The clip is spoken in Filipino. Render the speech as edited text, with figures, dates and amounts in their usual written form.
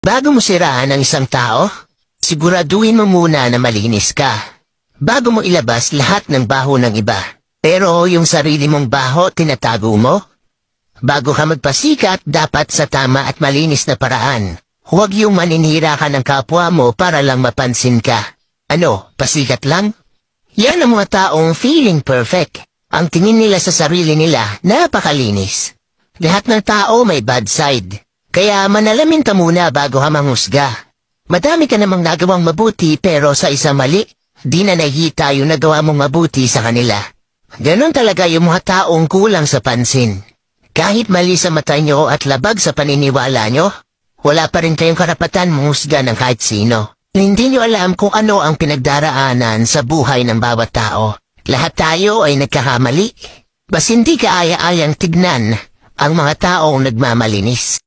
Bago mo siraan ang isang tao, siguraduhin mo muna na malinis ka. Bago mo ilabas lahat ng baho ng iba. Pero yung sarili mong baho, tinatago mo? Bago ka magpasikat, dapat sa tama at malinis na paraan. Huwag yung maninira ka ng kapwa mo para lang mapansin ka. Ano, pasikat lang? Yan ang mga taong feeling perfect. Ang tingin nila sa sarili nila, napakalinis. Lahat ng tao may bad side. Kaya manalamin ka muna bago ka manghusga. Madami ka namang nagawang mabuti pero sa isang mali, di na nakikita yung nagawa mong mabuti sa kanila. Ganon talaga yung mga taong kulang sa pansin. Kahit mali sa mata nyo at labag sa paniniwala nyo, wala pa rin kayong karapatan manghusga ng kahit sino. Hindi nyo alam kung ano ang pinagdaraanan sa buhay ng bawat tao. Lahat tayo ay nagkakamali. Bas hindi kaaya-ayang tignan ang mga taong nagmamalinis.